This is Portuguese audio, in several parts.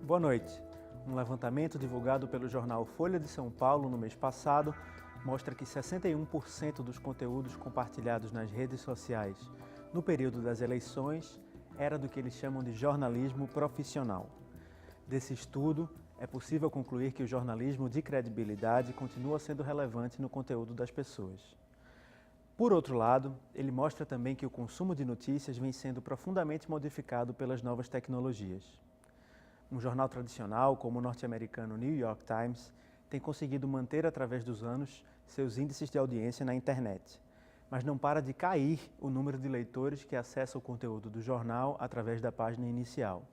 Boa noite. Um levantamento divulgado pelo jornal Folha de São Paulo no mês passado mostra que 61% dos conteúdos compartilhados nas redes sociais no período das eleições era do que eles chamam de jornalismo profissional. Desse estudo, é possível concluir que o jornalismo de credibilidade continua sendo relevante no conteúdo das pessoas. Por outro lado, ele mostra também que o consumo de notícias vem sendo profundamente modificado pelas novas tecnologias. Um jornal tradicional, como o norte-americano New York Times, tem conseguido manter através dos anos seus índices de audiência na internet, mas não para de cair o número de leitores que acessam o conteúdo do jornal através da página inicial.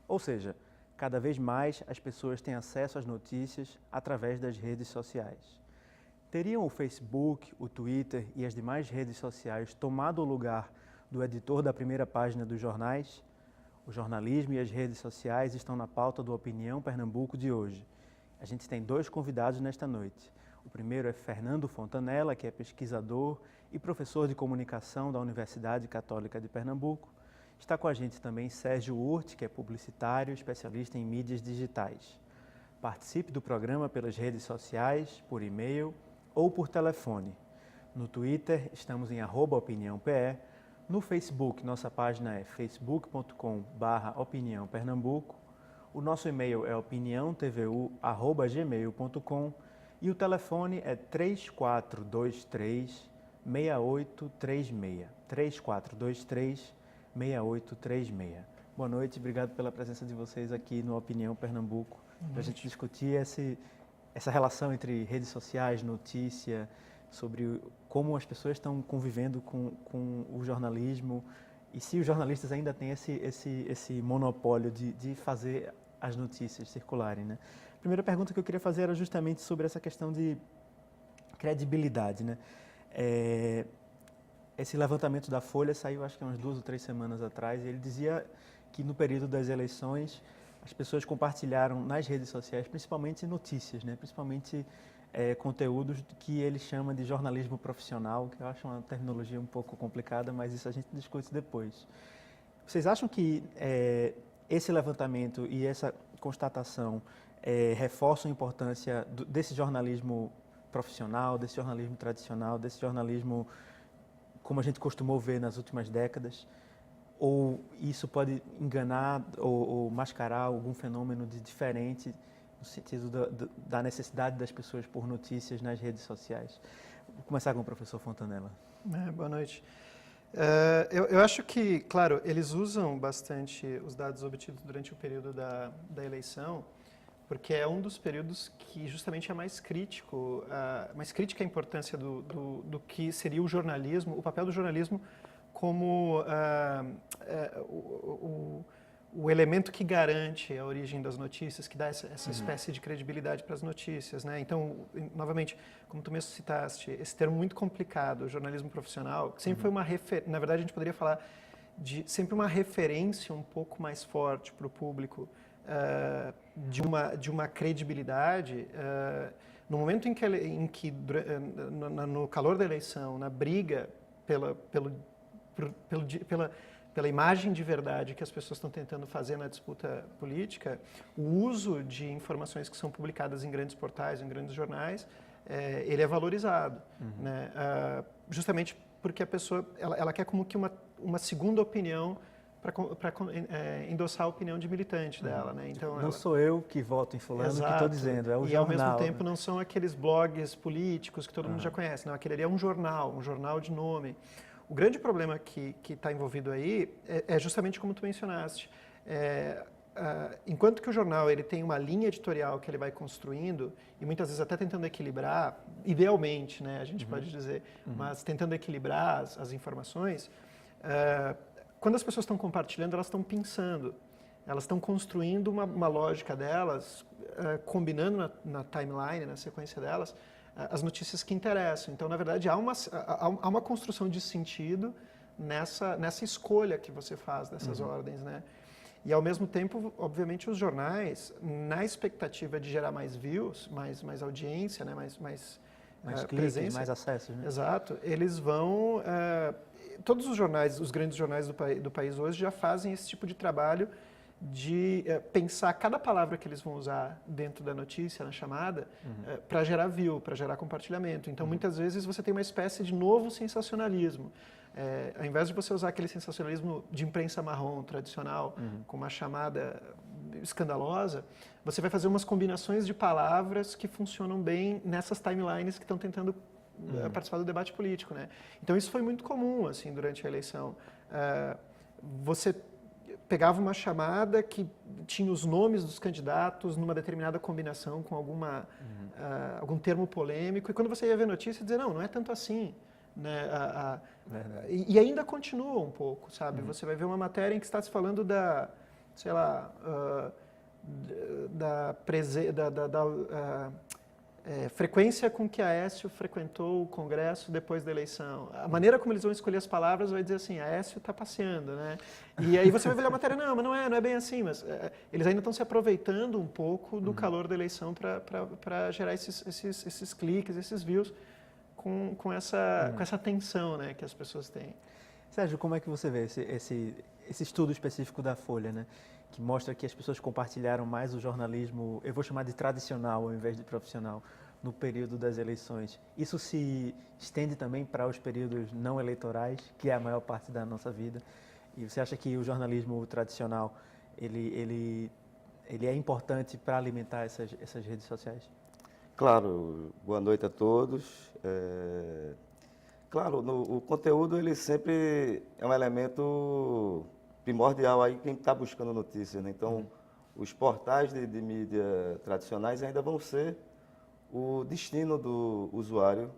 Ou seja, cada vez mais as pessoas têm acesso às notícias através das redes sociais. Teriam o Facebook, o Twitter e as demais redes sociais tomado o lugar do editor da primeira página dos jornais? O jornalismo e as redes sociais estão na pauta do Opinião Pernambuco de hoje. A gente tem dois convidados nesta noite. O primeiro é Fernando Fontanella, que é pesquisador e professor de comunicação da Universidade Católica de Pernambuco. Está com a gente também Sérgio Urte, que é publicitário, especialista em mídias digitais. Participe do programa pelas redes sociais, por e-mail ou por telefone. No Twitter, estamos em @opiniãope. No Facebook, nossa página é facebook.com/opiniãopernambuco. O nosso e-mail é opiniãotvu@gmail.com e o telefone é 3423-6836. 3423-6836. Boa noite, obrigado pela presença de vocês aqui no Opinião Pernambuco, para a gente discutir essa relação entre redes sociais, notícia, sobre como as pessoas estão convivendo com o jornalismo e se os jornalistas ainda têm esse monopólio de fazer as notícias circularem, né? A primeira pergunta que eu queria fazer era justamente sobre essa questão de credibilidade, né? Esse levantamento da Folha saiu acho que umas 2 ou 3 semanas atrás e ele dizia que no período das eleições as pessoas compartilharam nas redes sociais principalmente notícias, né? Principalmente conteúdos que ele chama de jornalismo profissional, que eu acho uma terminologia um pouco complicada, mas isso a gente discute depois. Vocês acham que esse levantamento e essa constatação reforçam a importância desse jornalismo profissional, desse jornalismo tradicional, desse jornalismo como a gente costumou ver nas últimas décadas? Ou isso pode enganar ou mascarar algum fenômeno de diferente no sentido da necessidade das pessoas por notícias nas redes sociais? Vou começar com o professor Fontanella. Boa noite. Eu acho que, claro, eles usam bastante os dados obtidos durante o período da eleição, porque é um dos períodos que justamente é mais crítico, mais crítica a importância do que seria o jornalismo, o papel do jornalismo como o elemento que garante a origem das notícias, que dá essa espécie de credibilidade para as notícias, né? Então, novamente, como tu mesmo citaste, esse termo muito complicado, jornalismo profissional, que sempre foi uma referência, na verdade a gente poderia falar de sempre uma referência um pouco mais forte para o público de uma credibilidade, no momento em que no calor da eleição, na briga pela imagem de verdade que as pessoas estão tentando fazer na disputa política, o uso de informações que são publicadas em grandes portais, em grandes jornais, ele é valorizado, né? Justamente porque a pessoa ela quer como que uma segunda opinião para endossar a opinião de militante dela, né? Então, não sou eu que voto em fulano que estou dizendo, é o jornal. E ao mesmo tempo não são aqueles blogs políticos que todo mundo já conhece, não, aquele ali é um jornal de nome. O grande problema que está envolvido aí é justamente como tu mencionaste. Enquanto que o jornal ele tem uma linha editorial que ele vai construindo, e muitas vezes até tentando equilibrar, idealmente, né, a gente pode dizer, mas tentando equilibrar as informações, quando as pessoas estão compartilhando, elas estão pensando, elas estão construindo uma lógica delas, combinando na timeline, na sequência delas, as notícias que interessam. Então, na verdade, há uma construção de sentido nessa escolha que você faz dessas ordens, né? E, ao mesmo tempo, obviamente, os jornais, na expectativa de gerar mais views, mais audiência, né? mais cliques, presença, mais acessos, né? Exato. Eles vão... todos os jornais, os grandes jornais do país hoje já fazem esse tipo de trabalho de pensar cada palavra que eles vão usar dentro da notícia, na chamada, para gerar view, para gerar compartilhamento. Então, muitas vezes, você tem uma espécie de novo sensacionalismo. Ao invés de você usar aquele sensacionalismo de imprensa marrom tradicional, com uma chamada escandalosa, você vai fazer umas combinações de palavras que funcionam bem nessas timelines que estão tentando participar do debate político, né? Então, isso foi muito comum, assim, durante a eleição. Você pegava uma chamada que tinha os nomes dos candidatos numa determinada combinação com algum termo polêmico, e quando você ia ver notícia, dizer, não é tanto assim. Né? E ainda continua um pouco, sabe? Você vai ver uma matéria em que está se falando da, sei lá, frequência com que Aécio frequentou o Congresso depois da eleição. A maneira como eles vão escolher as palavras vai dizer assim, Aécio está passeando, né? E aí você vai ver a matéria, mas não é bem assim, mas eles ainda estão se aproveitando um pouco do calor da eleição para gerar esses cliques, esses views com essa tensão, né, que as pessoas têm. Sérgio, como é que você vê esse estudo específico da Folha, né? Que mostra que as pessoas compartilharam mais o jornalismo, eu vou chamar de tradicional ao invés de profissional, no período das eleições. Isso se estende também para os períodos não eleitorais, que é a maior parte da nossa vida. E você acha que o jornalismo tradicional, ele é importante para alimentar essas redes sociais? Claro, boa noite a todos. Claro, o conteúdo ele sempre é um elemento primordial aí quem está buscando notícias, né? Então, os portais de mídia tradicionais ainda vão ser o destino do usuário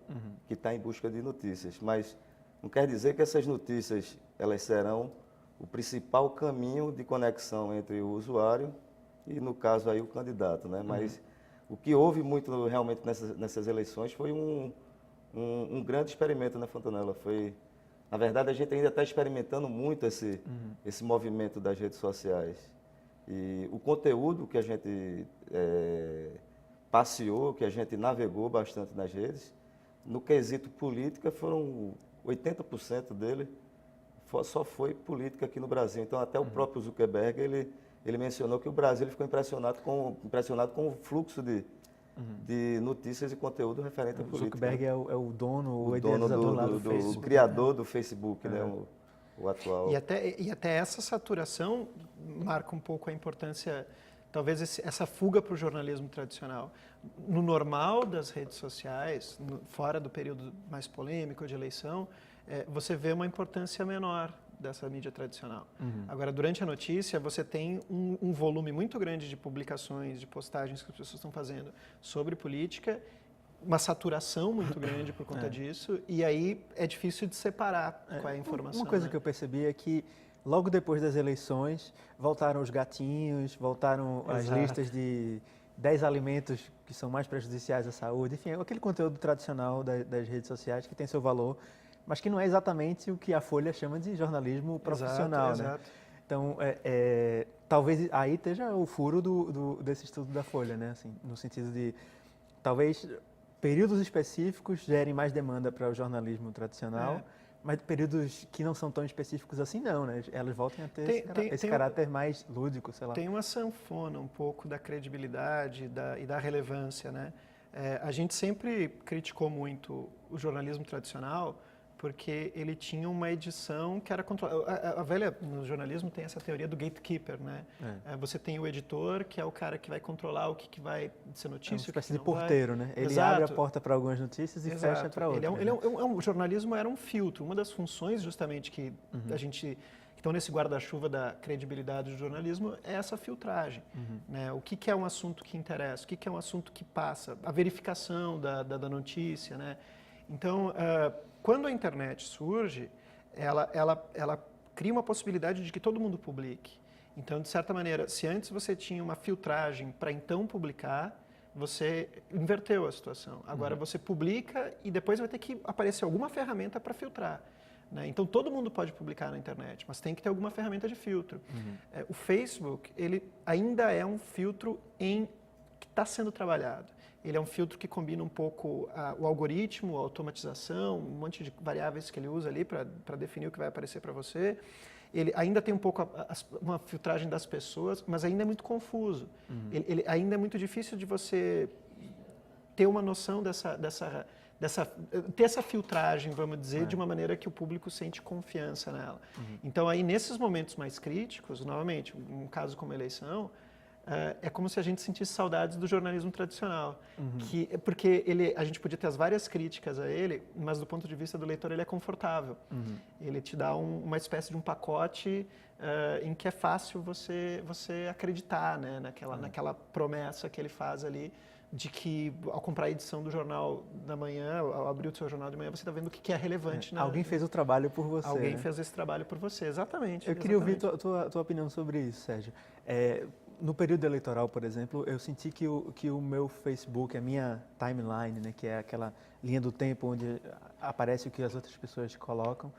que está em busca de notícias, mas não quer dizer que essas notícias elas serão o principal caminho de conexão entre o usuário e, no caso, aí o candidato, né? Mas o que houve muito realmente nessas eleições foi um grande experimento, né, Fontanella? Na verdade, a gente ainda está experimentando muito esse movimento das redes sociais. E o conteúdo que a gente passeou, que a gente navegou bastante nas redes, no quesito política, foram 80% dele só foi política aqui no Brasil. Então, até o próprio Zuckerberg, ele mencionou que o Brasil ele ficou impressionado com o fluxo de notícias e conteúdo referente à política. O Zuckerberg é o dono, o dono lá do Facebook. O criador do Facebook, né? O atual. E até essa saturação marca um pouco a importância, talvez essa fuga para o jornalismo tradicional. No normal das redes sociais, fora do período mais polêmico de eleição, você vê uma importância menor dessa mídia tradicional. Agora, durante a notícia, você tem um volume muito grande de publicações, de postagens que as pessoas estão fazendo sobre política, uma saturação muito grande por conta disso, e aí é difícil de separar qual é a informação. Uma coisa que eu percebi é que logo depois das eleições, voltaram os gatinhos, voltaram as listas de 10 alimentos que são mais prejudiciais à saúde, enfim, aquele conteúdo tradicional das redes sociais que tem seu valor, mas que não é exatamente o que a Folha chama de jornalismo profissional, né? Exato. Então, talvez aí esteja o furo desse estudo da Folha, né? Assim, no sentido de, talvez, períodos específicos gerem mais demanda para o jornalismo tradicional, mas períodos que não são tão específicos assim, não, né? Elas voltam a ter esse caráter mais lúdico, sei lá. Tem uma sanfona um pouco da credibilidade e da relevância, né? A gente sempre criticou muito o jornalismo tradicional, porque ele tinha uma edição que era controlada. A velha, no jornalismo, tem essa teoria do gatekeeper, né? Você tem o editor, que é o cara que vai controlar o que vai ser notícia, uma espécie o que de porteiro, né? Ele Exato. abre a porta para algumas notícias e fecha para outras. O jornalismo era um filtro. Uma das funções, justamente, que que estão nesse guarda-chuva da credibilidade do jornalismo é essa filtragem. Né? O que é um assunto que interessa, o que é um assunto que passa, a verificação da notícia, né? Então, quando a internet surge, ela cria uma possibilidade de que todo mundo publique. Então, de certa maneira, se antes você tinha uma filtragem para então publicar, você inverteu a situação. Agora você publica e depois vai ter que aparecer alguma ferramenta para filtrar. Né? Então, todo mundo pode publicar na internet, mas tem que ter alguma ferramenta de filtro. O Facebook, ele ainda é um filtro que está sendo trabalhado. Ele é um filtro que combina um pouco o algoritmo, a automatização, um monte de variáveis que ele usa ali para definir o que vai aparecer para você. ele ainda tem um pouco uma filtragem das pessoas, mas ainda é muito confuso. Ele ainda é muito difícil de você ter uma noção ter essa filtragem, vamos dizer, de uma maneira que o público sente confiança nela. Então, aí, nesses momentos mais críticos, novamente, um caso como a eleição, é como se a gente sentisse saudades do jornalismo tradicional. Porque a gente podia ter as várias críticas a ele, mas do ponto de vista do leitor ele é confortável. Ele te dá uma espécie de um pacote em que é fácil você acreditar, né, naquela promessa que ele faz ali, de que ao comprar a edição do Jornal da Manhã, ao abrir o seu Jornal de Manhã, você está vendo o que é relevante. Alguém fez o trabalho por você. Alguém né? fez esse trabalho por você, exatamente. Eu queria ouvir tua opinião sobre isso, Sérgio. No período eleitoral, por exemplo, eu senti que o meu Facebook, a minha timeline, né, que é aquela linha do tempo onde aparece o que as outras pessoas colocam,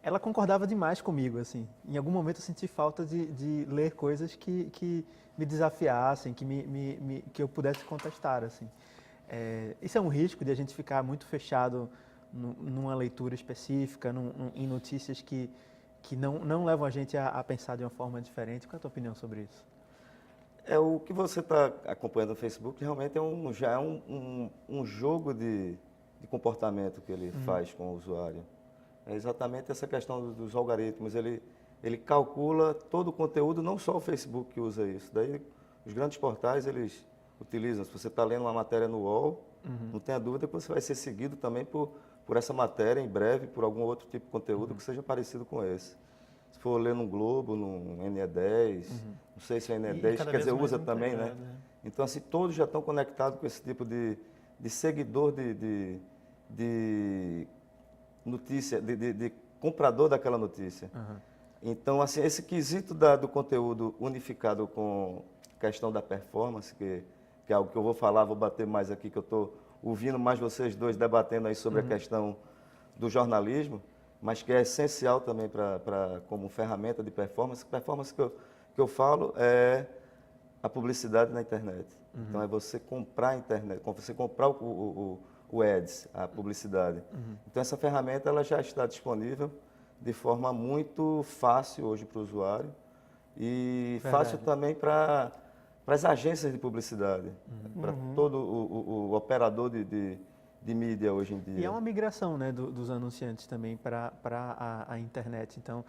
ela concordava demais comigo, assim. Em algum momento eu senti falta de ler coisas que me desafiassem, que eu pudesse contestar, assim. Isso é um risco de a gente ficar muito fechado numa leitura específica, em notícias que não levam a gente a pensar de uma forma diferente. Qual é a tua opinião sobre isso? O que você está acompanhando no Facebook realmente já é um jogo de comportamento que ele faz com o usuário. É exatamente essa questão dos algoritmos. Ele calcula todo o conteúdo, não só o Facebook que usa isso. Daí os grandes portais, eles utilizam. Se você está lendo uma matéria no UOL, não tenha dúvida que você vai ser seguido também por essa matéria em breve, por algum outro tipo de conteúdo que seja parecido com esse. Se for ler no Globo, no NE10, não sei se é NE10, quer dizer, usa também, né? Então, assim, todos já estão conectados com esse tipo de seguidor de notícia, de comprador daquela notícia. Então, assim, esse quesito do conteúdo unificado com a questão da performance, que é algo que eu vou falar, vou bater mais aqui, que eu estou ouvindo mais vocês dois debatendo aí sobre a questão do jornalismo, mas que é essencial também como ferramenta de performance. Performance que eu falo é a publicidade na internet. Então, é você comprar a internet, você comprar o Ads, a publicidade. Então, essa ferramenta ela já está disponível de forma muito fácil hoje para o usuário e fácil também para as agências de publicidade, para todo o operador de mídia hoje em dia. E é uma migração, né, dos anunciantes também para a internet. Então,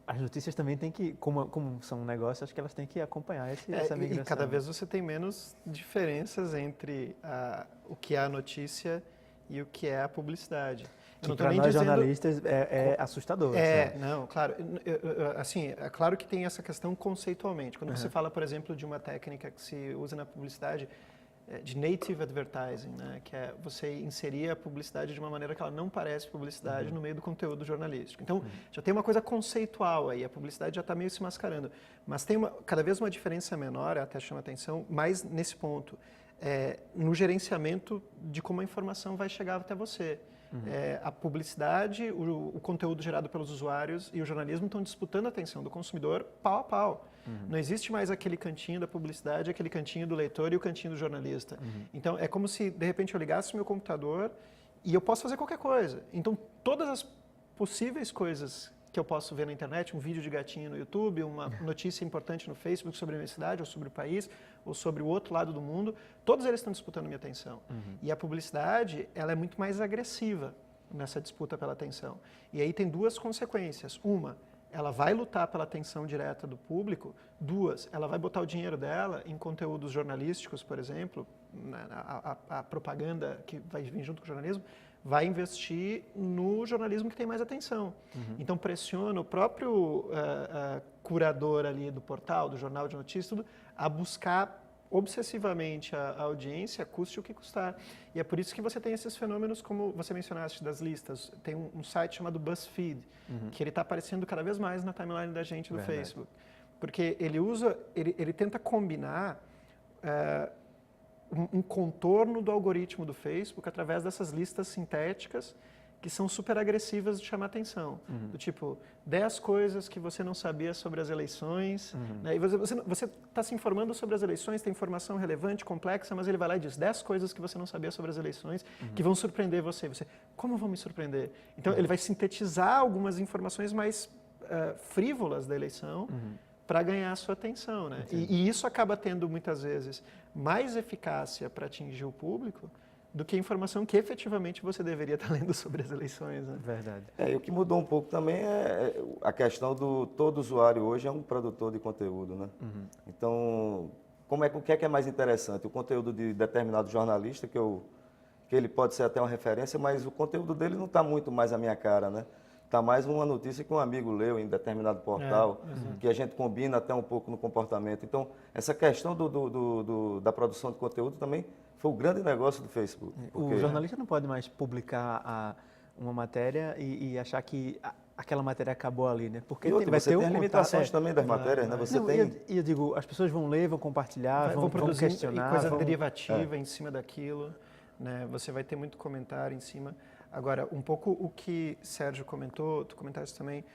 as notícias também têm que, como são um negócio, acho que elas têm que acompanhar essa migração. E cada vez você tem menos diferenças entre o que é a notícia e o que é a publicidade. Que para nós jornalistas é assustador. Não, claro. Assim, é claro que tem essa questão conceitualmente. Quando você fala, por exemplo, de uma técnica que se usa na publicidade, de native advertising, né? Que é você inserir a publicidade de uma maneira que ela não parece publicidade no meio do conteúdo jornalístico. Então, já tem uma coisa conceitual aí, a publicidade já está meio se mascarando. Mas tem cada vez uma diferença menor, até chama atenção, mais nesse ponto, no gerenciamento de como a informação vai chegar até você. A publicidade, o conteúdo gerado pelos usuários e o jornalismo estão disputando a atenção do consumidor pau a pau. Não existe mais aquele cantinho da publicidade, aquele cantinho do leitor e o cantinho do jornalista. Então, é como se, de repente, eu ligasse o meu computador e eu posso fazer qualquer coisa. Então, todas as possíveis coisas que eu posso ver na internet, um vídeo de gatinho no YouTube, uma notícia importante no Facebook sobre a minha cidade, ou sobre o país, ou sobre o outro lado do mundo, todos eles estão disputando minha atenção. E a publicidade, ela é muito mais agressiva nessa disputa pela atenção. E aí tem duas consequências. Uma, ela vai lutar pela atenção direta do público. Duas, ela vai botar o dinheiro dela em conteúdos jornalísticos, por exemplo, a propaganda que vai vir junto com o jornalismo, vai investir no jornalismo que tem mais atenção. Então, pressiona o próprio curador ali do portal, do jornal de notícias, tudo, a buscar obsessivamente a audiência, custe o que custar. E é por isso que você tem esses fenômenos, como você mencionaste, das listas. Tem um site chamado BuzzFeed, que ele está aparecendo cada vez mais na timeline da gente do Facebook. Porque ele tenta combinar um contorno do algoritmo do Facebook através dessas listas sintéticas que são super agressivas de chamar atenção. Do tipo, 10 coisas que você não sabia sobre as eleições. Né? E você está se informando sobre as eleições, tem informação relevante, complexa, mas ele vai lá e diz 10 coisas que você não sabia sobre as eleições que vão surpreender você. Como vão me surpreender? Então, ele vai sintetizar algumas informações mais frívolas da eleição para ganhar a sua atenção, né? E isso acaba tendo, muitas vezes, mais eficácia para atingir o público do que a informação que efetivamente você deveria estar lendo sobre as eleições, né? Verdade. E o que mudou um pouco também é a questão do todo usuário hoje é um produtor de conteúdo, né? Então, o que é mais interessante? O conteúdo de determinado jornalista, que ele pode ser até uma referência, mas o conteúdo dele não está muito mais à minha cara, né? Está mais uma notícia que um amigo leu em determinado portal, que a gente combina até um pouco no comportamento. Então, essa questão da produção de conteúdo também foi o grande negócio do Facebook. O jornalista não pode mais publicar uma matéria e achar que aquela matéria acabou ali, né? Porque você tem limitações também das matérias, né? Eu digo, as pessoas vão ler, vão compartilhar, vão produzir questionar. Coisa derivativa em cima daquilo, né? Você vai ter muito comentário em cima. Agora, um pouco o que Sérgio comentou, tu comentaste também,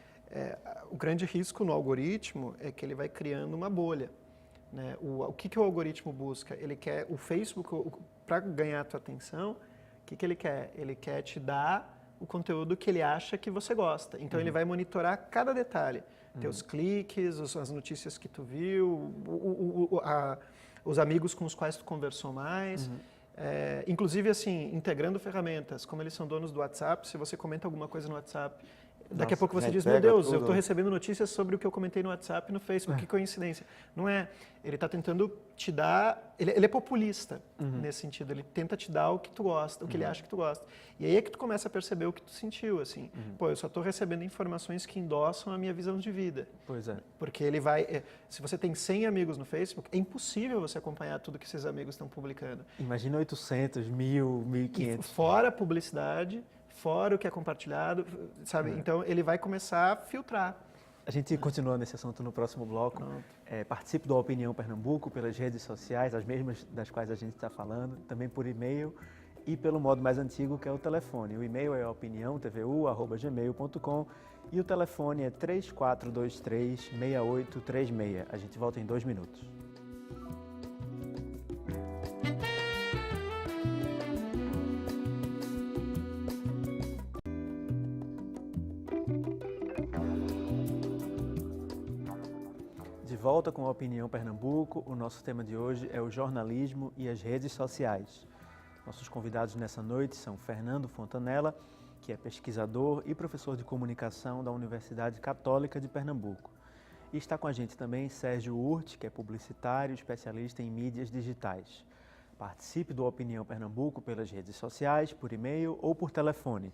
o grande risco no algoritmo é que ele vai criando uma bolha, né? O que o algoritmo busca? Ele quer, o Facebook, para ganhar a tua atenção, o que ele quer? Ele quer te dar o conteúdo que ele acha que você gosta. Então, ele vai monitorar cada detalhe. Teus cliques, as notícias que tu viu, os amigos com os quais tu conversou mais. Inclusive, assim, integrando ferramentas, como eles são donos do WhatsApp, se você comenta alguma coisa no WhatsApp, daqui a pouco você diz, meu Deus, eu estou recebendo notícias sobre o que eu comentei no WhatsApp e no Facebook, que coincidência. Não é, ele está tentando te dar, ele é populista nesse sentido, ele tenta te dar o que tu gosta, o que ele acha que tu gosta. E aí é que tu começa a perceber o que tu sentiu, assim, pô, eu só estou recebendo informações que endossam a minha visão de vida. Pois é. Porque ele vai, se você tem 100 amigos no Facebook, é impossível você acompanhar tudo que esses amigos estão publicando. Imagina 800, 1.000, 1.500. Fora a publicidade, fora o que é compartilhado, sabe? Então, ele vai começar a filtrar. A gente continua nesse assunto no próximo bloco. Participe do Opinião Pernambuco pelas redes sociais, as mesmas das quais a gente está falando, também por e-mail e pelo modo mais antigo, que é o telefone. O e-mail é opiniãotvu@gmail.com e o telefone é 3423-6836. A gente volta em 2 minutos. De volta com a Opinião Pernambuco, o nosso tema de hoje é o jornalismo e as redes sociais. Nossos convidados nessa noite são Fernando Fontanella, que é pesquisador e professor de comunicação da Universidade Católica de Pernambuco. E está com a gente também Sérgio Urte, que é publicitário e especialista em mídias digitais. Participe do Opinião Pernambuco pelas redes sociais, por e-mail ou por telefone.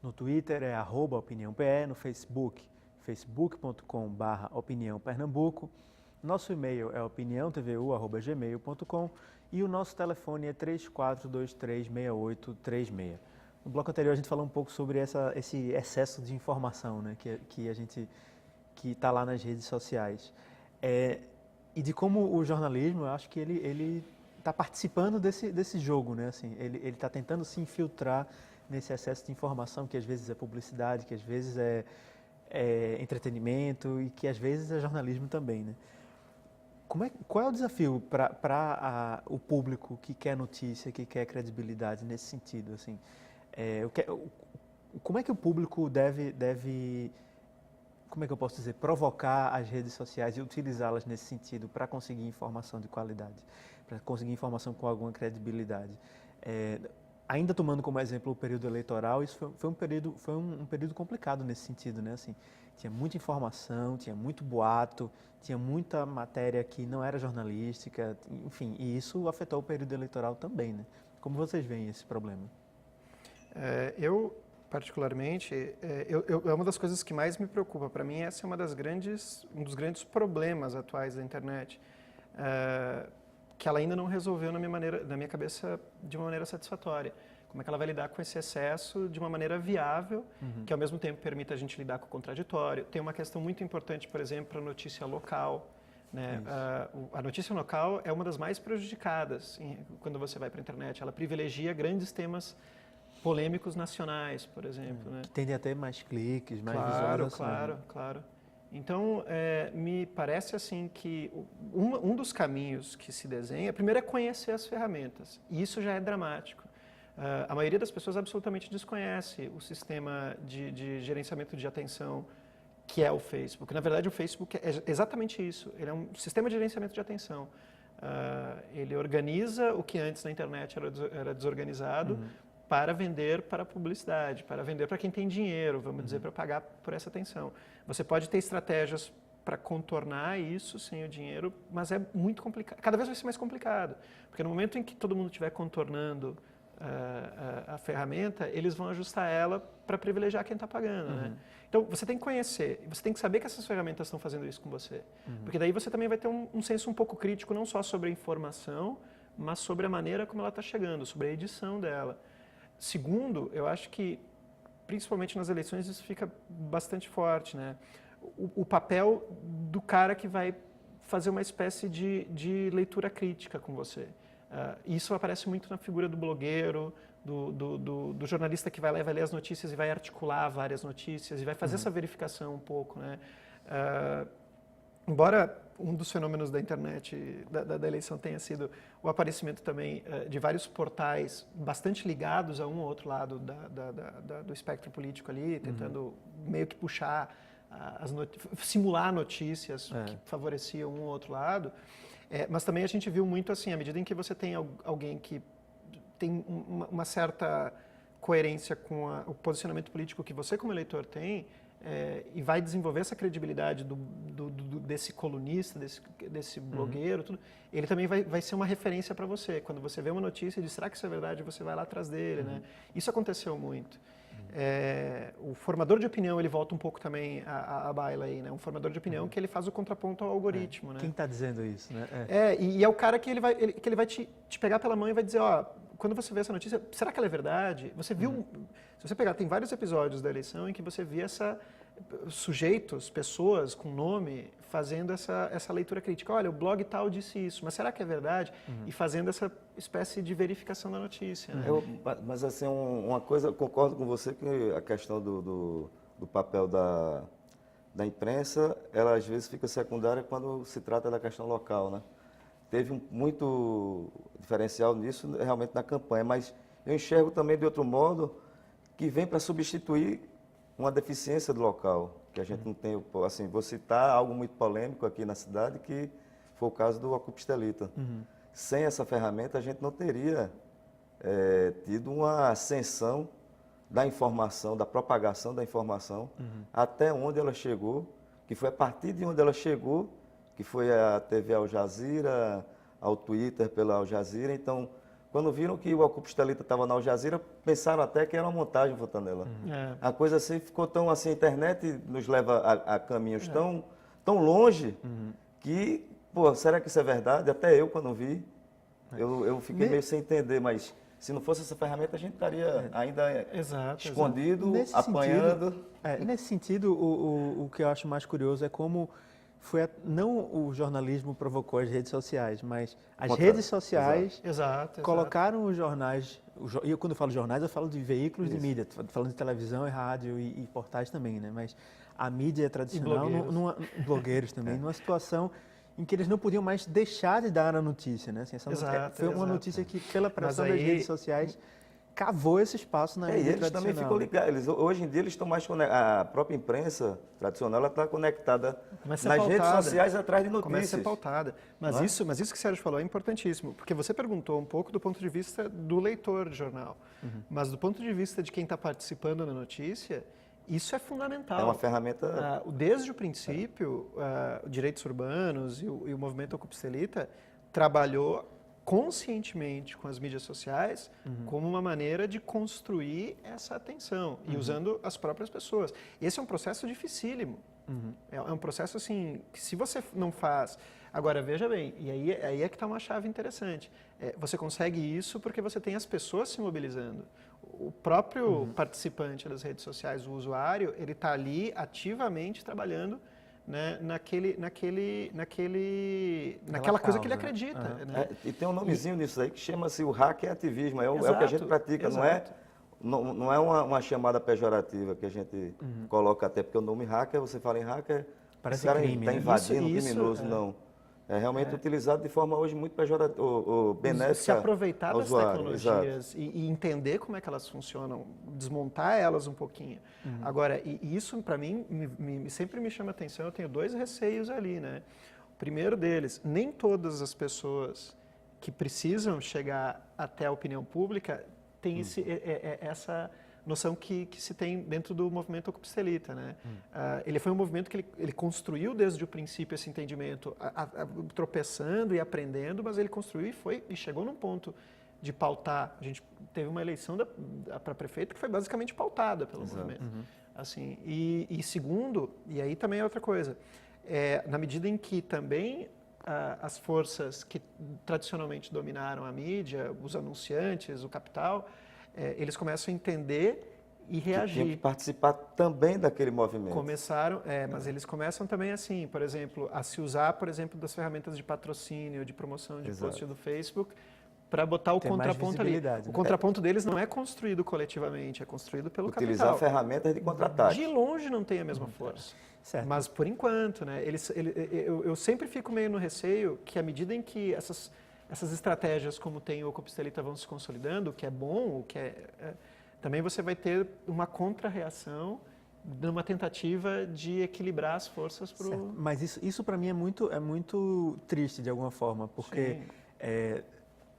No Twitter é @opiniãope, no Facebook, facebook.com/opiniãopernambuco. Nosso e-mail é opiniãotvu@gmail.com e o nosso telefone é 3423-6836. No bloco anterior a gente falou um pouco sobre esse excesso de informação, né, que está lá nas redes sociais. E de como o jornalismo, eu acho que ele está participando desse jogo, né? Assim, ele está tentando se infiltrar nesse excesso de informação, que às vezes é publicidade, que às vezes é entretenimento e que às vezes é jornalismo também, né? Qual é o desafio para o público que quer notícia, que quer credibilidade nesse sentido? Assim, como é que o público deve, como é que eu posso dizer, provocar as redes sociais e utilizá-las nesse sentido para conseguir informação de qualidade, para conseguir informação com alguma credibilidade? Ainda tomando como exemplo o período eleitoral, isso foi um período complicado nesse sentido, né? Assim, tinha muita informação, tinha muito boato, tinha muita matéria que não era jornalística, enfim, e isso afetou o período eleitoral também, né? Como vocês veem esse problema? Eu, particularmente, é uma das coisas que mais me preocupa. Para mim, essa é um dos grandes problemas atuais da internet. Que ela ainda não resolveu na minha cabeça de uma maneira satisfatória. Como é que ela vai lidar com esse excesso de uma maneira viável, que ao mesmo tempo permita a gente lidar com o contraditório. Tem uma questão muito importante, por exemplo, para a notícia local, né? A notícia local é uma das mais prejudicadas quando você vai para a internet. Ela privilegia grandes temas polêmicos nacionais, por exemplo. Né? Que tendem a ter mais cliques, mais visualizações. Claro. Então, me parece assim que um dos caminhos que se desenha, primeiro é conhecer as ferramentas, e isso já é dramático. A maioria das pessoas absolutamente desconhece o sistema de gerenciamento de atenção que é o Facebook. Na verdade, o Facebook é exatamente isso. Ele é um sistema de gerenciamento de atenção. Ele organiza o que antes na internet era desorganizado para vender para publicidade, para vender para quem tem dinheiro, vamos dizer, para pagar por essa atenção. Você pode ter estratégias para contornar isso sem o dinheiro, mas é muito complicado. Cada vez vai ser mais complicado, porque no momento em que todo mundo estiver contornando a ferramenta, eles vão ajustar ela para privilegiar quem está pagando, né? Então, você tem que conhecer, você tem que saber que essas ferramentas estão fazendo isso com você. Porque daí você também vai ter um senso um pouco crítico, não só sobre a informação, mas sobre a maneira como ela está chegando, sobre a edição dela. Segundo, eu acho que, principalmente nas eleições, isso fica bastante forte, né? O papel do cara que vai fazer uma espécie de leitura crítica com você. Isso aparece muito na figura do blogueiro, do jornalista que vai lá e vai ler as notícias e vai articular várias notícias e vai fazer essa verificação um pouco, né? Embora um dos fenômenos da internet, da eleição, tenha sido o aparecimento também de vários portais bastante ligados a um ou outro lado do espectro político ali, tentando meio que puxar, simular notícias que favoreciam um ou outro lado. Mas também a gente viu muito assim, à medida em que você tem alguém que tem uma certa coerência com o posicionamento político que você como eleitor tem, e vai desenvolver essa credibilidade desse colunista, desse blogueiro, tudo, ele também vai ser uma referência para você. Quando você vê uma notícia e diz, será que isso é verdade? Você vai lá atrás dele, né? Isso aconteceu muito. O formador de opinião, ele volta um pouco também à baila aí, né? Um formador de opinião que ele faz o contraponto ao algoritmo, né? Quem está dizendo isso, né? E é o cara que ele vai te pegar pela mão e vai dizer, ó, quando você vê essa notícia, será que ela é verdade? Você viu... Se você pegar, tem vários episódios da eleição em que você via sujeitos, pessoas com nome, fazendo essa leitura crítica. Olha, o blog tal disse isso, mas será que é verdade? E fazendo essa espécie de verificação da notícia. Né? Mas assim, uma coisa, eu concordo com você que a questão do papel da imprensa, ela às vezes fica secundária quando se trata da questão local, né? Teve muito diferencial nisso realmente na campanha, mas eu enxergo também de outro modo que vem para substituir uma deficiência do local, que a gente não tem, assim, vou citar algo muito polêmico aqui na cidade, que foi o caso do Ocupa Estelita. Sem essa ferramenta, a gente não teria tido uma ascensão da informação, da propagação da informação, até onde ela chegou, que foi a partir de onde ela chegou, que foi a TV Al Jazeera, ao Twitter pela Al Jazeera. Então, quando viram que o Ocupa Estelita estava na Al Jazeera, pensaram até que era uma montagem, Fontanella. A coisa assim ficou tão assim, a internet nos leva a caminhos tão longe que, pô, será que isso é verdade? Até eu, quando vi, eu fiquei meio sem entender, mas se não fosse essa ferramenta, a gente estaria ainda escondido, apanhando. Nesse sentido, o que eu acho mais curioso é como não o jornalismo provocou as redes sociais, mas as redes sociais colocaram os jornais, e quando eu falo jornais, eu falo de veículos de mídia, falando de televisão e rádio e portais também, né? Mas a mídia tradicional, blogueiros também, numa situação em que eles não podiam mais deixar de dar a notícia, né? Assim, foi uma notícia que, pela pressão das redes sociais, cavou esse espaço na mídia eles também ficam ligados. Hoje em dia eles estão mais conectados. A própria imprensa tradicional ela está conectada nas redes sociais atrás de notícias. Começa a ser pautada. Mas isso que o Sérgio falou é importantíssimo, porque você perguntou um pouco do ponto de vista do leitor de jornal. Mas do ponto de vista de quem está participando da notícia, isso é fundamental. É uma ferramenta... Desde o princípio, Direitos Urbanos e o movimento Ocupa Estelita trabalhou conscientemente com as mídias sociais como uma maneira de construir essa atenção e usando as próprias pessoas. Esse é um processo dificílimo. É um processo assim que se você não faz... Agora, veja bem, e aí é que está uma chave interessante. Você consegue isso porque você tem as pessoas se mobilizando. O próprio participante das redes sociais, o usuário, ele está ali ativamente trabalhando, né, naquela coisa que ele acredita. Né? E tem um nomezinho nisso aí que chama-se o hacker ativismo, é o que a gente pratica, não é uma chamada pejorativa que a gente coloca, até porque o nome hacker, você fala em hacker, parece esse cara crime, está invadindo, criminoso, não. é realmente utilizado de forma hoje muito pejorativa, ou benéfica se aproveitar ao das usuário. tecnologias e entender como é que elas funcionam, desmontar elas um pouquinho. Agora, e isso para mim sempre me chama atenção, eu tenho 2 receios ali, né? O primeiro deles, nem todas as pessoas que precisam chegar até a opinião pública têm essa noção que se tem dentro do movimento ocupistelita, né? Ele foi um movimento que ele construiu desde o princípio esse entendimento, tropeçando e aprendendo, mas ele construiu e chegou num ponto de pautar. A gente teve uma eleição para prefeito que foi basicamente pautada pelo movimento. Assim, e segundo, e aí também é outra coisa, na medida em que também as forças que tradicionalmente dominaram a mídia, os anunciantes, o capital, eles começam a entender e reagir. Tinha que participar também daquele movimento. Começaram, mas eles começam também assim, por exemplo, a se usar, por exemplo, das ferramentas de patrocínio, de promoção de post do Facebook, para botar o contraponto ali. O contraponto deles não é construído coletivamente, é construído pelo Utilizar capital. ferramentas de contra-ataque. De longe não tem a mesma força. Certo. Mas, por enquanto, né, eu sempre fico meio no receio que, à medida em que essas estratégias, como tem o Ocupistelita, vão se consolidando, o que é bom, o que também você vai ter uma contra-reação numa tentativa de equilibrar as forças para o... Mas isso para mim é muito triste, de alguma forma, porque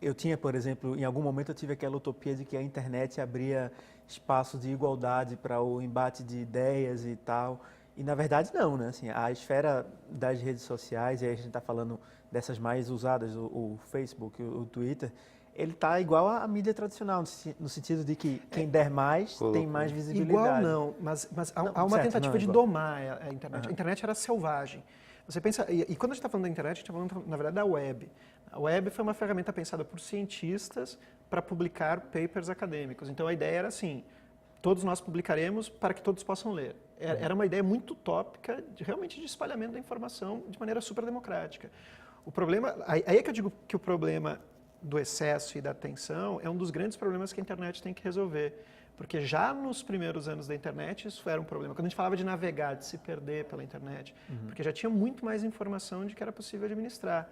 eu tinha, por exemplo, em algum momento eu tive aquela utopia de que a internet abria espaço de igualdade para o embate de ideias e tal. E, na verdade, não, né? Assim, a esfera das redes sociais, e aí a gente está falando dessas mais usadas, o Facebook, o Twitter, ele está igual à mídia tradicional, no sentido de que quem der mais tem mais visibilidade. Igual não, mas há uma tentativa de domar a internet. A internet era selvagem. Você pensa, e quando a gente está falando da internet, a gente está falando, na verdade, da web. A web foi uma ferramenta pensada por cientistas para publicar papers acadêmicos. Então, a ideia era assim, todos nós publicaremos para que todos possam ler. Era uma ideia muito utópica, realmente de espalhamento da informação de maneira super democrática. O problema, aí é que eu digo que o problema do excesso e da atenção é um dos grandes problemas que a internet tem que resolver. Porque já nos primeiros anos da internet isso era um problema. Quando a gente falava de navegar, de se perder pela internet, porque já tinha muito mais informação de que era possível administrar.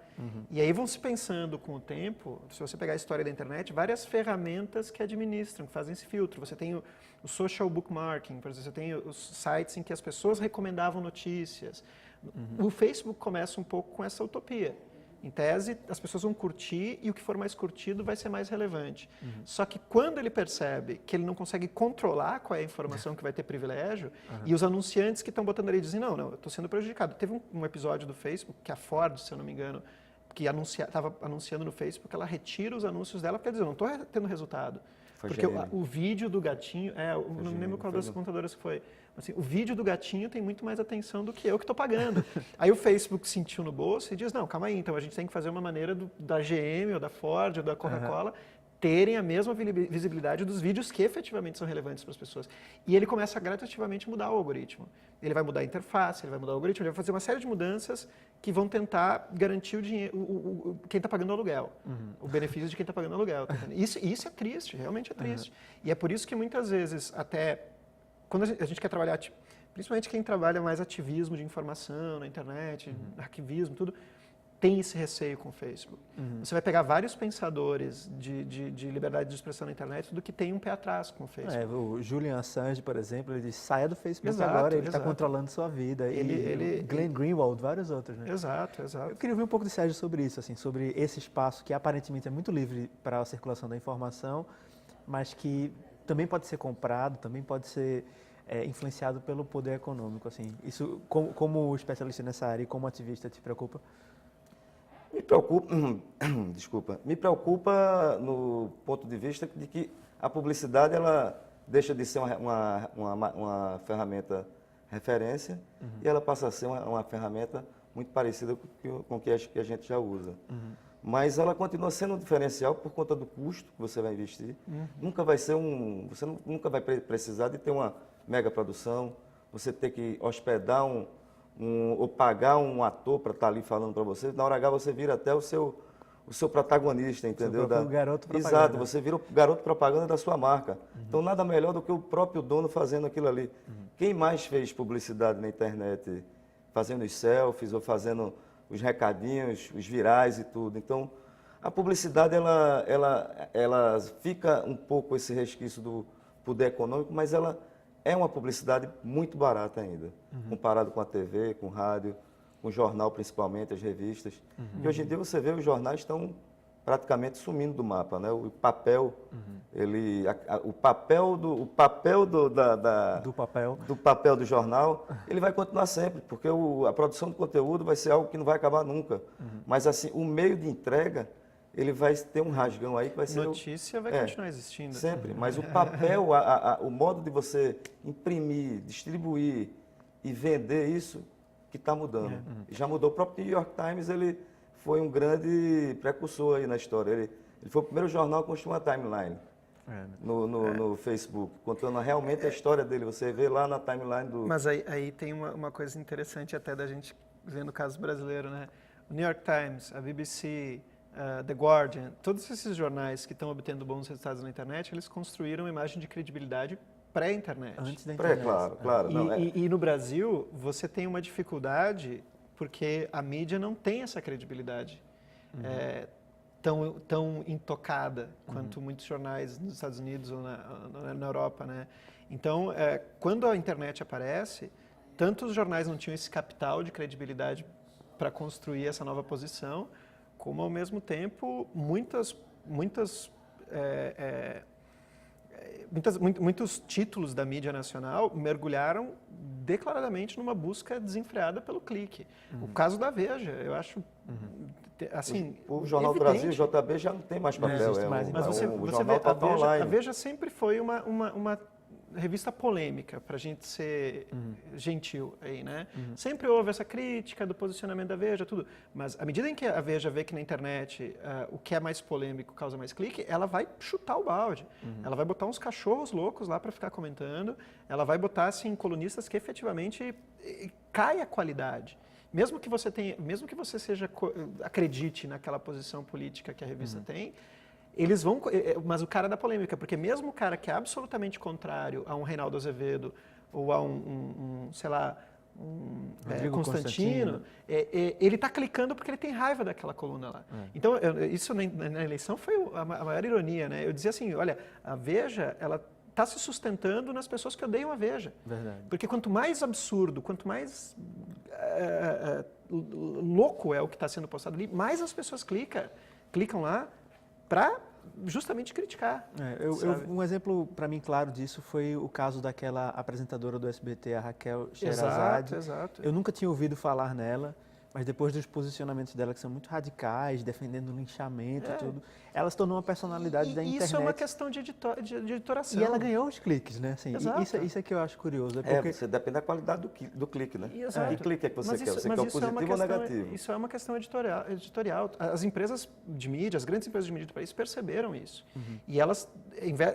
E aí vão se pensando com o tempo, se você pegar a história da internet, várias ferramentas que administram, que fazem esse filtro. Você tem o social bookmarking, por exemplo, você tem os sites em que as pessoas recomendavam notícias. O Facebook começa um pouco com essa utopia. Em tese, as pessoas vão curtir e o que for mais curtido vai ser mais relevante. Só que quando ele percebe que ele não consegue controlar qual é a informação que vai ter privilégio, e os anunciantes que estão botando ali dizem, não, eu estou sendo prejudicado. Teve um episódio do Facebook, que a Ford, se eu não me engano, que estava anunciando no Facebook, ela retira os anúncios dela, porque ela diz, eu não estou tendo resultado. Porque o vídeo do gatinho, eu não me lembro qual das contadoras que foi, assim, o vídeo do gatinho tem muito mais atenção do que eu que estou pagando. Aí o Facebook sentiu no bolso e diz, não, calma aí, então a gente tem que fazer uma maneira da GM ou da Ford ou da Coca-Cola terem a mesma visibilidade dos vídeos que efetivamente são relevantes para as pessoas. E ele começa a gradativamente mudar o algoritmo. Ele vai mudar a interface, ele vai mudar o algoritmo, ele vai fazer uma série de mudanças que vão tentar garantir o dinheiro, quem está pagando o aluguel, o benefício de quem está pagando o aluguel. Tá? Isso é triste, realmente é triste. E é por isso que muitas vezes, até quando a gente quer trabalhar, principalmente quem trabalha mais ativismo de informação na internet, arquivismo, tudo, tem esse receio com o Facebook. Você vai pegar vários pensadores de liberdade de expressão na internet do que tem um pé atrás com o Facebook. O Julian Assange, por exemplo, ele diz, saia do Facebook agora, ele está controlando sua vida. E Glenn Greenwald, vários outros, né? Exato. Eu queria ouvir um pouco de Sérgio sobre isso, assim, sobre esse espaço que aparentemente é muito livre para a circulação da informação, mas que também pode ser comprado, também pode ser influenciado pelo poder econômico. Assim. Isso, como especialista nessa área e como ativista, te preocupa? Me preocupa no ponto de vista de que a publicidade ela deixa de ser uma ferramenta referência e ela passa a ser uma ferramenta muito parecida com o que a gente já usa. Mas ela continua sendo um diferencial por conta do custo que você vai investir. Nunca vai ser você nunca vai precisar de ter uma mega produção, você ter que hospedar ou pagar um ator para estar ali falando para você. Na hora H você vira até o seu protagonista, entendeu? O garoto propaganda. Exato, você vira o garoto propaganda da sua marca. Então nada melhor do que o próprio dono fazendo aquilo ali. Quem mais fez publicidade na internet fazendo os selfies ou fazendo os recadinhos, os virais e tudo. Então, a publicidade, ela fica um pouco esse resquício do poder econômico, mas ela é uma publicidade muito barata ainda, comparado com a TV, com o rádio, com o jornal principalmente, as revistas. E hoje em dia você vê os jornais estão praticamente sumindo do mapa, né? O papel, o papel do jornal, ele vai continuar sempre, porque a produção de conteúdo vai ser algo que não vai acabar nunca. Mas assim, o meio de entrega, ele vai ter um rasgão aí que vai ser... Notícia vai continuar existindo. Sempre, mas o papel, o modo de você imprimir, distribuir e vender isso que está mudando. E já mudou. O próprio New York Times, ele foi um grande precursor aí na história. Ele foi o primeiro jornal a construir uma timeline no Facebook, contando realmente a história dele. Você vê lá na timeline do... Mas aí tem uma coisa interessante até da gente ver no caso brasileiro, né? O New York Times, a BBC... The Guardian, todos esses jornais que estão obtendo bons resultados na internet, eles construíram uma imagem de credibilidade pré-internet. Antes da internet. Claro. E no Brasil, você tem uma dificuldade porque a mídia não tem essa credibilidade tão intocada quanto muitos jornais nos Estados Unidos ou na Europa, né? Então, quando a internet aparece, tanto os jornais não tinham esse capital de credibilidade para construir essa nova posição, como, ao mesmo tempo, muitos títulos da mídia nacional mergulharam declaradamente numa busca desenfreada pelo clique. O caso da Veja, eu acho, assim, o Jornal do Brasil, o JB, já não tem mais papel. Mas você jornal vê, online. a Veja sempre foi uma revista polêmica, para a gente ser gentil aí, né? Sempre houve essa crítica do posicionamento da Veja, tudo. Mas à medida em que a Veja vê que na internet o que é mais polêmico causa mais clique, ela vai chutar o balde. Ela vai botar uns cachorros loucos lá para ficar comentando, ela vai botar, assim, colunistas que efetivamente cai a qualidade. Mesmo que você acredite naquela posição política que a revista tem, eles vão, mas o cara da polêmica, porque mesmo o cara que é absolutamente contrário a um Reinaldo Azevedo ou a sei lá, Constantino, ele está clicando porque ele tem raiva daquela coluna lá. Então, isso na eleição foi a maior ironia, né? Eu dizia assim, olha, a Veja, ela está se sustentando nas pessoas que odeiam a Veja. Verdade. Porque quanto mais absurdo, quanto mais louco é o que está sendo postado ali, mais as pessoas clicam lá para justamente criticar. Um exemplo para mim claro disso foi o caso daquela apresentadora do SBT, a Raquel Sherazade. Exato. Eu nunca tinha ouvido falar nela, mas depois dos posicionamentos dela que são muito radicais, defendendo o linchamento e tudo, ela se tornou uma personalidade da internet. Isso é uma questão de editoração. E ela ganhou os cliques, né? Assim, isso é que eu acho curioso. Você depende da qualidade do clique, né? Exato. Que clique é que você quer? Você quer o positivo ou o negativo? Isso é uma questão editorial. As empresas de mídia, as grandes empresas de mídia do país perceberam isso. E elas,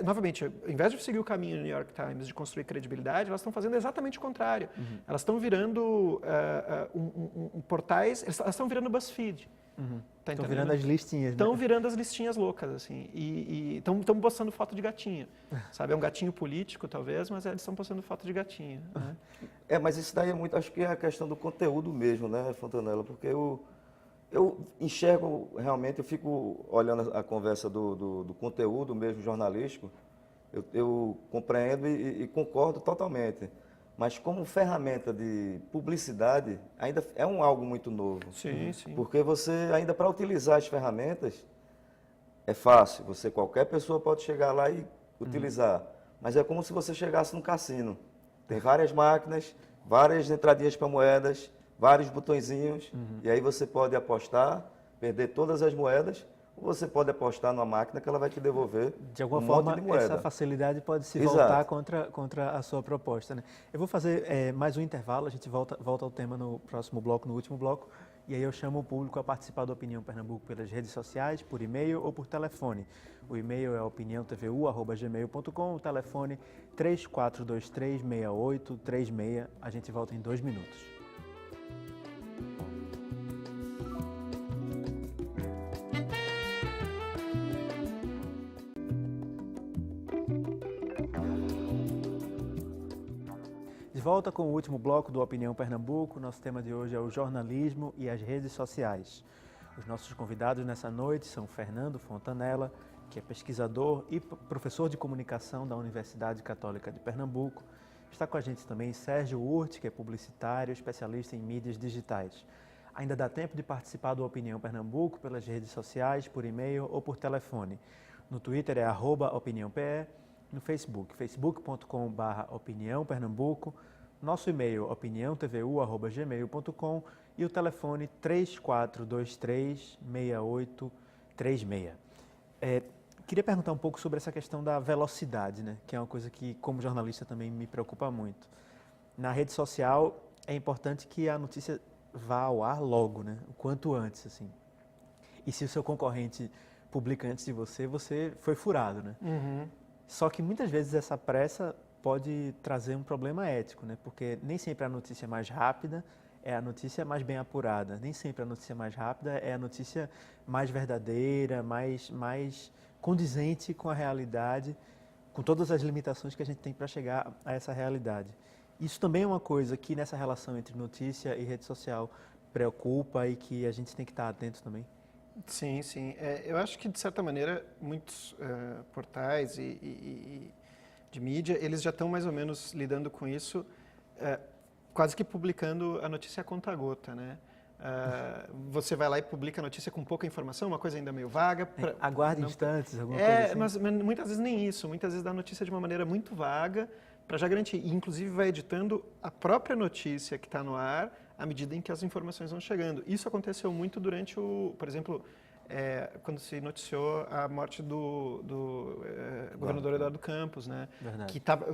novamente, ao invés de seguir o caminho do New York Times de construir credibilidade, elas estão fazendo exatamente o contrário. Elas estão virando portais, elas estão virando BuzzFeed. Estão virando as listinhas. Estão virando as listinhas loucas, assim. E estão postando foto de gatinho. Sabe, é um gatinho político, talvez, mas eles estão postando foto de gatinho. Né? Mas isso daí é muito, acho que é a questão do conteúdo mesmo, né, Fontanella? Porque eu enxergo realmente, eu fico olhando a conversa do conteúdo mesmo jornalístico, eu compreendo e concordo totalmente. Mas como ferramenta de publicidade, ainda é algo muito novo. Sim. Porque você, ainda para utilizar as ferramentas, é fácil. Qualquer pessoa pode chegar lá e utilizar. Mas é como se você chegasse num cassino. Tem várias máquinas, várias entradinhas para moedas, vários botõezinhos. E aí você pode apostar, perder todas as moedas, ou você pode apostar numa máquina que ela vai te devolver de alguma monte de moeda. Essa facilidade pode se voltar contra a sua proposta, né? Eu vou fazer mais um intervalo, a gente volta ao tema no próximo bloco, no último bloco, e aí eu chamo o público a participar do Opinião Pernambuco pelas redes sociais, por e-mail ou por telefone. O e-mail é opiniãotvu@gmail.com, o telefone 34236836. A gente volta em 2 minutos. De volta com o último bloco do Opinião Pernambuco. Nosso tema de hoje é o jornalismo e as redes sociais. Os nossos convidados nessa noite são Fernando Fontanella, que é pesquisador e professor de comunicação da Universidade Católica de Pernambuco. Está com a gente também Sérgio Urti, que é publicitário, especialista em mídias digitais. Ainda dá tempo de participar do Opinião Pernambuco pelas redes sociais, por e-mail ou por telefone. No Twitter é @opiniãope, no Facebook, facebook.com/opiniãopernambuco, nosso e-mail opiniãotvu@gmail.com e o telefone 3423-6836. Queria perguntar um pouco sobre essa questão da velocidade, né? Que é uma coisa que, como jornalista, também me preocupa muito. Na rede social, é importante que a notícia vá ao ar logo, né? O quanto antes, assim. E se o seu concorrente publica antes de você, você foi furado, né? Uhum. Só que muitas vezes essa pressa pode trazer um problema ético, né? Porque nem sempre a notícia mais rápida é a notícia mais bem apurada. Nem sempre a notícia mais rápida é a notícia mais verdadeira, mais condizente com a realidade, com todas as limitações que a gente tem para chegar a essa realidade. Isso também é uma coisa que nessa relação entre notícia e rede social preocupa e que a gente tem que estar atento também. Sim, sim. Eu acho que, de certa maneira, muitos portais e de mídia, eles já estão mais ou menos lidando com isso, quase que publicando a notícia a conta-gota, né? Você vai lá e publica a notícia com pouca informação, uma coisa ainda meio vaga. Aguarde instantes, alguma coisa assim. Mas muitas vezes nem isso. Muitas vezes dá a notícia de uma maneira muito vaga, para já garantir. E, inclusive, vai editando a própria notícia que está no ar, à medida em que as informações vão chegando. Isso aconteceu muito durante por exemplo, quando se noticiou a morte do governador Eduardo Campos, né? Verdade. Que tava,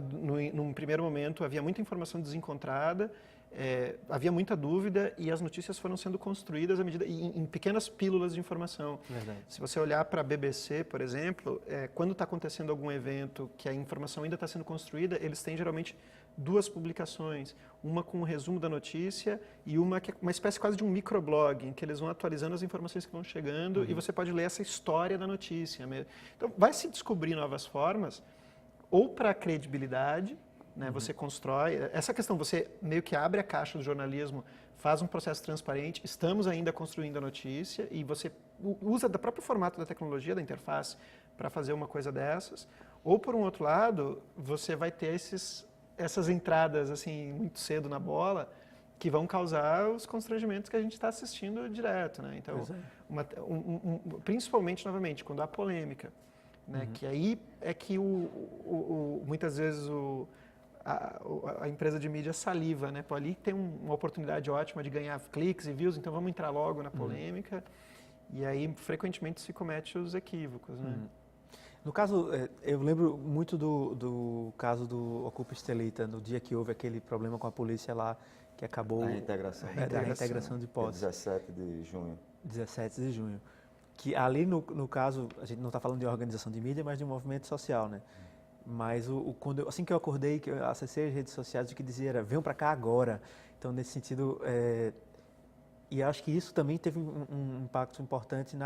num primeiro momento havia muita informação desencontrada, havia muita dúvida e as notícias foram sendo construídas à medida, em pequenas pílulas de informação. Verdade. Se você olhar para a BBC, por exemplo, quando está acontecendo algum evento que a informação ainda está sendo construída, eles têm geralmente duas publicações, uma com um resumo da notícia e uma que é uma espécie quase de um microblog, em que eles vão atualizando as informações que vão chegando e você pode ler essa história da notícia. Então, vai se descobrir novas formas, ou para a credibilidade, né, você constrói, essa questão, você meio que abre a caixa do jornalismo, faz um processo transparente, estamos ainda construindo a notícia e você usa do próprio formato da tecnologia, da interface, para fazer uma coisa dessas, ou por um outro lado, você vai ter essas entradas assim muito cedo na bola que vão causar os constrangimentos que a gente está assistindo direto, né? Então, principalmente, novamente, quando há polêmica, né? Que aí é que muitas vezes a empresa de mídia saliva, né? Pô, ali tem uma oportunidade ótima de ganhar cliques e views, então vamos entrar logo na polêmica. E aí, frequentemente, se comete os equívocos, né? No caso, eu lembro muito do caso do Ocupa Estelita, no dia que houve aquele problema com a polícia lá, que acabou... A reintegração. Da reintegração de posse. 17 de junho. 17 de junho. Que ali, no caso, a gente não está falando de organização de mídia, mas de um movimento social, né? Mas assim que eu acordei, que eu acessei as redes sociais, o que dizia era, venham para cá agora. Então, nesse sentido... E acho que isso também teve um impacto importante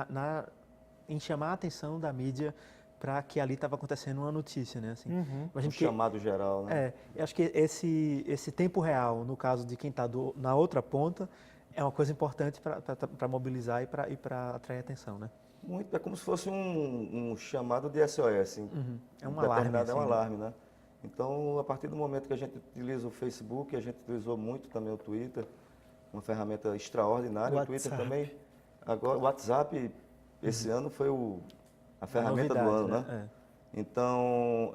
em chamar a atenção da mídia para que ali estava acontecendo uma notícia, né? Assim, Um chamado geral, né? Eu acho que esse tempo real, no caso de quem está na outra ponta, é uma coisa importante para mobilizar e para atrair atenção, né? Muito, é como se fosse um chamado de SOS. É um alarme. É um alarme, né? Então, a partir do momento que a gente utiliza o Facebook, a gente utilizou muito também o Twitter, uma ferramenta extraordinária. O Twitter também. Agora, o WhatsApp, esse ano foi a ferramenta do ano, né? Então,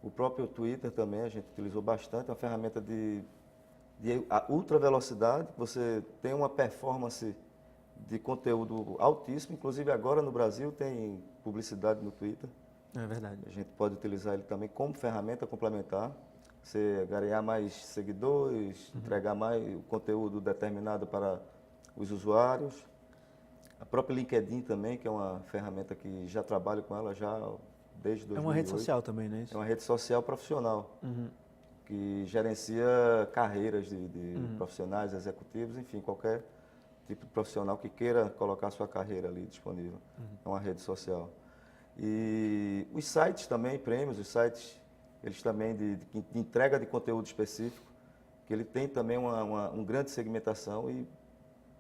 o próprio Twitter também a gente utilizou bastante, uma ferramenta de ultra velocidade, você tem uma performance de conteúdo altíssimo, inclusive agora no Brasil tem publicidade no Twitter. É verdade. A gente pode utilizar ele também como ferramenta complementar, você ganhar mais seguidores, entregar mais conteúdo determinado para os usuários. A própria LinkedIn também, que é uma ferramenta que já trabalho com ela já desde 2008. É uma rede social também, não é isso? É uma rede social profissional, que gerencia carreiras de profissionais, executivos, enfim, qualquer tipo de profissional que queira colocar sua carreira ali disponível. É uma rede social. E os sites também, prêmios, os sites, eles também de entrega de conteúdo específico, que ele tem também uma grande segmentação e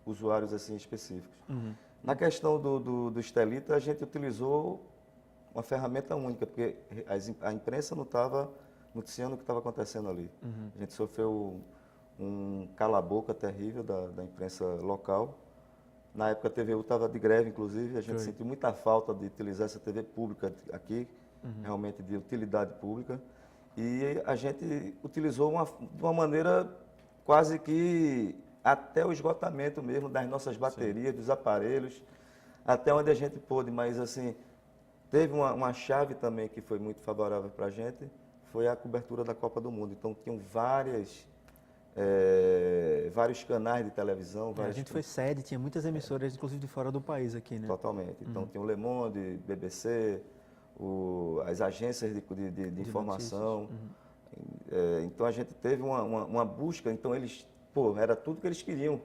usuários assim específicos. Na questão do Estelita, a gente utilizou uma ferramenta única, porque a imprensa não estava noticiando o que estava acontecendo ali. A gente sofreu um cala-boca terrível da imprensa local. Na época a TVU estava de greve, inclusive, a gente sentiu muita falta de utilizar essa TV pública aqui, realmente de utilidade pública. E a gente utilizou de uma maneira quase que até o esgotamento mesmo das nossas baterias, dos aparelhos, até onde a gente pôde. Mas, assim, teve uma chave também que foi muito favorável para a gente, foi a cobertura da Copa do Mundo. Então, tinham vários canais de televisão. A gente foi sede, tinha muitas emissoras, inclusive de fora do país aqui, né? Totalmente. Então, tinha o Le Monde, BBC, as agências de informação. Então, a gente teve uma busca. Então, eles, era tudo que eles queriam.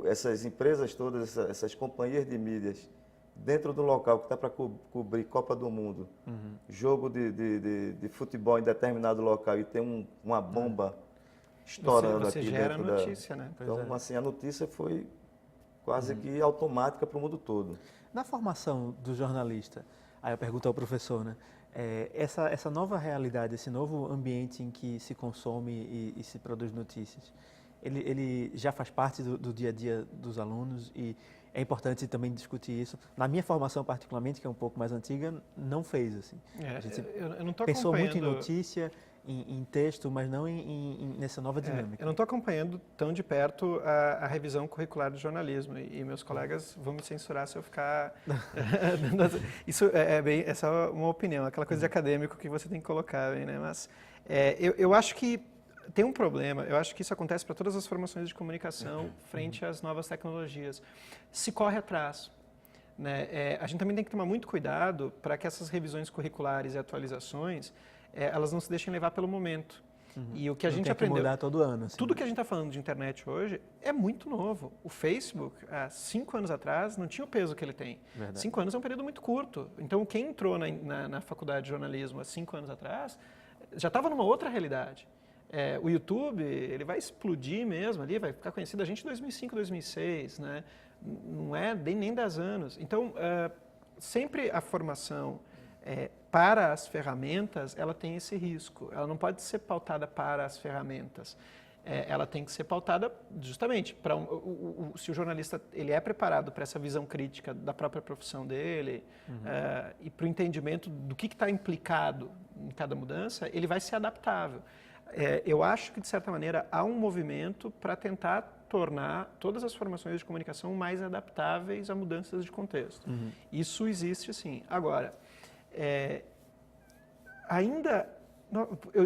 Essas empresas todas, essas companhias de mídias, dentro do local que está para cobrir Copa do Mundo, jogo de futebol em determinado local e tem uma bomba estourando você aqui gera dentro notícia, né? Então, assim, a notícia foi quase que automática para o mundo todo. Na formação do jornalista, aí eu pergunto ao professor, né? Essa nova realidade, esse novo ambiente em que se consome e se produz notícias, ele já faz parte do dia a dia dos alunos e é importante também discutir isso. Na minha formação, particularmente, que é um pouco mais antiga, não fez assim. A gente eu não tô pensou muito em acompanhando... notícia, em texto, mas não nessa nova dinâmica. Eu não estou acompanhando tão de perto a revisão curricular de jornalismo e meus colegas vão me censurar se eu ficar... Isso essa é uma opinião, aquela coisa de acadêmico que você tem que colocar, né? Mas eu acho que tem um problema, eu acho que isso acontece para todas as formações de comunicação frente às novas tecnologias. Se corre atrás. Né? A gente também tem que tomar muito cuidado para que essas revisões curriculares e atualizações elas não se deixem levar pelo momento. E o que a gente aprendeu... Tem que mudar todo ano. Assim. Tudo que a gente está falando de internet hoje é muito novo. O Facebook, há 5 anos atrás, não tinha o peso que ele tem. Verdade. 5 anos é um período muito curto. Então, quem entrou na faculdade de jornalismo há 5 anos atrás, já estava numa outra realidade. O YouTube, ele vai explodir mesmo ali, vai ficar conhecido a gente em 2005, 2006, né? Não é nem 10 anos. Então, sempre a formação... para as ferramentas, ela tem esse risco. Ela não pode ser pautada para as ferramentas. Ela tem que ser pautada justamente para se o jornalista ele é preparado para essa visão crítica da própria profissão dele e para o entendimento do que está implicado em cada mudança, ele vai ser adaptável. Eu acho que, de certa maneira, há um movimento para tentar tornar todas as formações de comunicação mais adaptáveis a mudanças de contexto. Isso existe, sim. Agora,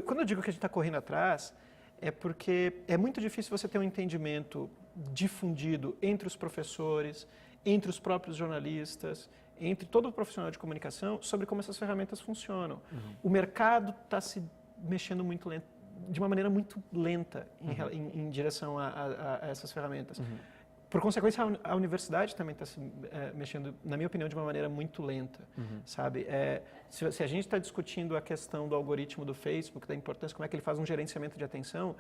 quando eu digo que a gente está correndo atrás, é porque é muito difícil você ter um entendimento difundido entre os professores, entre os próprios jornalistas, entre todo o profissional de comunicação sobre como essas ferramentas funcionam. O mercado está se mexendo muito lento, de uma maneira muito lenta em direção a essas ferramentas. Por consequência, a universidade também está se mexendo, na minha opinião, de uma maneira muito lenta, sabe? Se a gente está discutindo a questão do algoritmo do Facebook, da importância, como é que ele faz um gerenciamento de atenção,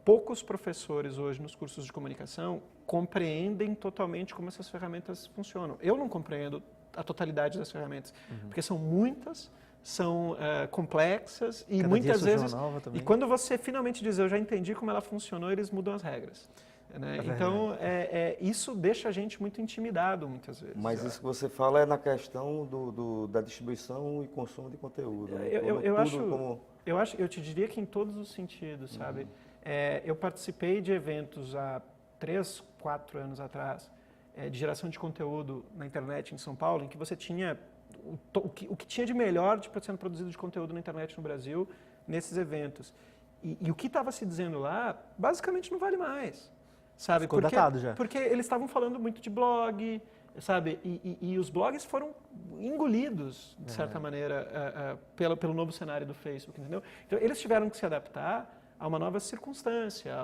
poucos professores hoje nos cursos de comunicação compreendem totalmente como essas ferramentas funcionam. Eu não compreendo a totalidade das ferramentas, porque são muitas, são complexas e muitas vezes... E quando você finalmente diz, eu já entendi como ela funcionou, eles mudam as regras. Né? Então, isso deixa a gente muito intimidado, muitas vezes. Mas isso que você fala é na questão da distribuição e consumo de conteúdo. Né? Eu te diria que em todos os sentidos, sabe? Eu participei de eventos há 3, 4 anos atrás, de geração de conteúdo na internet em São Paulo, em que você tinha o que tinha de melhor sendo produzido de conteúdo na internet no Brasil, nesses eventos. E o que estava se dizendo lá, basicamente não vale mais. Sabe? Ficou datado já. Porque eles estavam falando muito de blog, sabe? E os blogs foram engolidos, de certa maneira, pelo novo cenário do Facebook, entendeu? Então, eles tiveram que se adaptar a uma nova circunstância.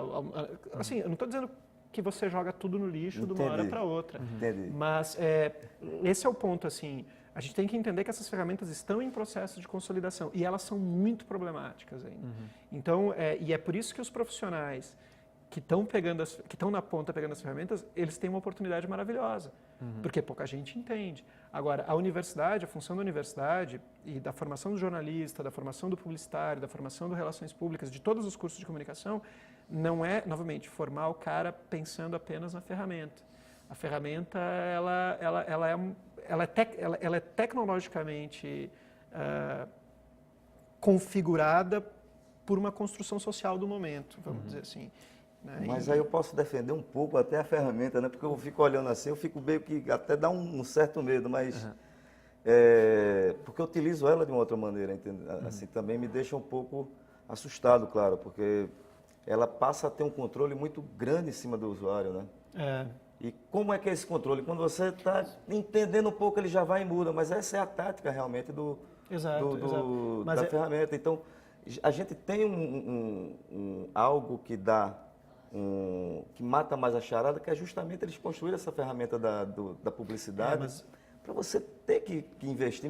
Assim, eu não estou dizendo que você joga tudo no lixo de uma hora para outra. Mas esse é o ponto, assim. A gente tem que entender que essas ferramentas estão em processo de consolidação e elas são muito problemáticas ainda. Então, e é por isso que os profissionais que estão na ponta pegando as ferramentas, eles têm uma oportunidade maravilhosa, porque pouca gente entende. Agora, a função da universidade e da formação do jornalista, da formação do publicitário, da formação do relações públicas, de todos os cursos de comunicação, não é, novamente, formar o cara pensando apenas na ferramenta. A ferramenta, ela é tecnologicamente configurada por uma construção social do momento, vamos dizer assim. Né? Mas aí eu posso defender um pouco até a ferramenta, né? Porque eu fico olhando assim, eu fico meio que até dá um certo medo, mas porque eu utilizo ela de uma outra maneira, entende? Assim, também me deixa um pouco assustado, claro, porque ela passa a ter um controle muito grande em cima do usuário, né? E como é que é esse controle? Quando você está entendendo um pouco, ele já vai e muda, mas essa é a tática realmente da ferramenta. Então, a gente tem algo que dá que mata mais a charada, que é justamente eles construírem essa ferramenta da publicidade para você ter que investir.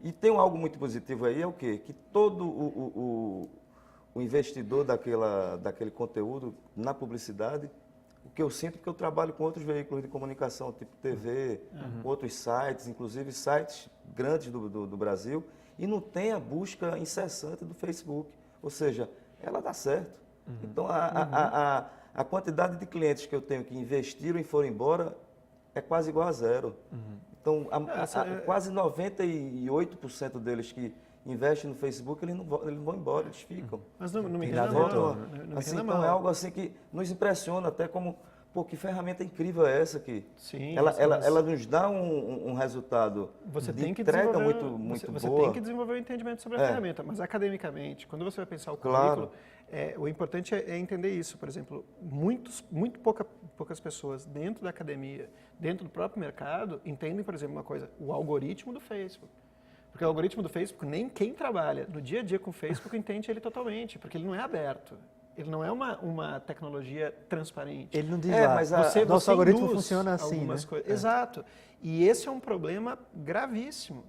E tem algo muito positivo aí, é o quê? Que todo o investidor daquele conteúdo na publicidade, o que eu sinto é que eu trabalho com outros veículos de comunicação, tipo TV, outros sites, inclusive sites grandes do Brasil, e não tem a busca incessante do Facebook. Ou seja, ela dá certo. Então, a quantidade de clientes que eu tenho que investiram e foram embora é quase igual a zero. Então, quase 98% deles que investem no Facebook, eles não vão embora, eles ficam. Mas não me entenda mal. Então, é algo assim que nos impressiona, até como, pô, que ferramenta incrível é essa aqui? Sim, ela nos dá um resultado de entrega muito boa. Você tem que desenvolver o entendimento sobre a ferramenta, mas academicamente, quando você vai pensar o currículo, o importante é entender isso. Por exemplo, muito poucas pessoas dentro da academia, dentro do próprio mercado, entendem, por exemplo, uma coisa, o algoritmo do Facebook. Porque o algoritmo do Facebook, nem quem trabalha no dia a dia com o Facebook entende ele totalmente, porque ele não é aberto. Ele não é uma tecnologia transparente. Ele não diz mas nosso algoritmo funciona assim, né? Exato. E esse é um problema gravíssimo.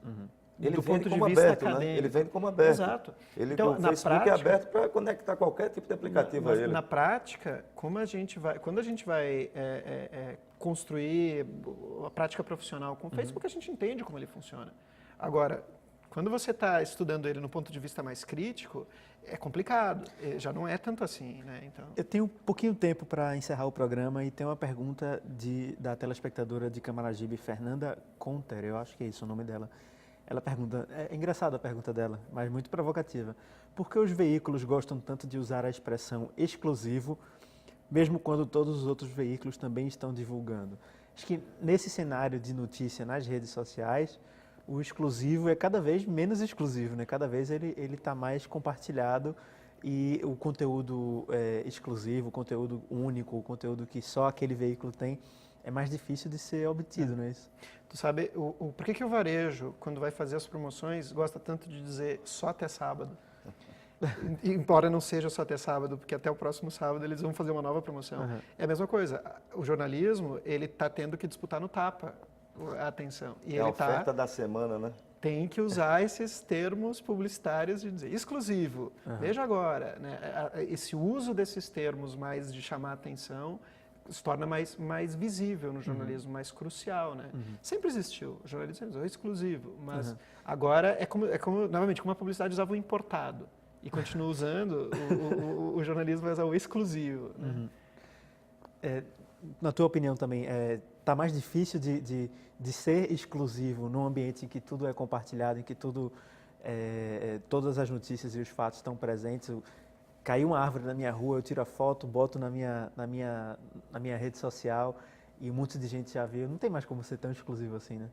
Ele do vende ponto como de vista aberto, acadêmico. Né? Ele vende como aberto. Exato. Então, o Facebook é aberto para conectar qualquer tipo de aplicativo a ele. Na prática, quando a gente vai construir a prática profissional com o Facebook, a gente entende como ele funciona. Agora, quando você está estudando ele no ponto de vista mais crítico, é complicado, já não é tanto assim, né? Então... Eu tenho um pouquinho de tempo para encerrar o programa e tem uma pergunta da telespectadora de Camaragibe, Fernanda Conter, eu acho que é isso o nome dela. Ela pergunta, é engraçada a pergunta dela, mas muito provocativa. Por que os veículos gostam tanto de usar a expressão exclusivo, mesmo quando todos os outros veículos também estão divulgando? Acho que nesse cenário de notícia nas redes sociais, o exclusivo é cada vez menos exclusivo, né? Cada vez ele está mais compartilhado e o conteúdo exclusivo, o conteúdo único, o conteúdo que só aquele veículo tem, é mais difícil de ser obtido, não é isso? Tu sabe, por que o varejo, quando vai fazer as promoções, gosta tanto de dizer só até sábado? Embora não seja só até sábado, porque até o próximo sábado eles vão fazer uma nova promoção. É a mesma coisa. O jornalismo, ele está tendo que disputar no tapa a atenção. E a oferta da semana, né? Tem que usar esses termos publicitários de dizer exclusivo, veja agora. Né? Esse uso desses termos mais de chamar a atenção se torna mais visível no jornalismo, mais crucial, né? Sempre existiu, o jornalismo sempre usou exclusivo, mas agora é como, novamente, como a publicidade usava o importado e continua usando, o jornalismo vai usar o exclusivo. Né? Na tua opinião também, está mais difícil de ser exclusivo num ambiente em que tudo é compartilhado, em que todas as notícias e os fatos estão presentes? Caiu uma árvore na minha rua, eu tiro a foto, boto na minha rede social e um monte de gente já viu. Não tem mais como ser tão exclusivo assim, né?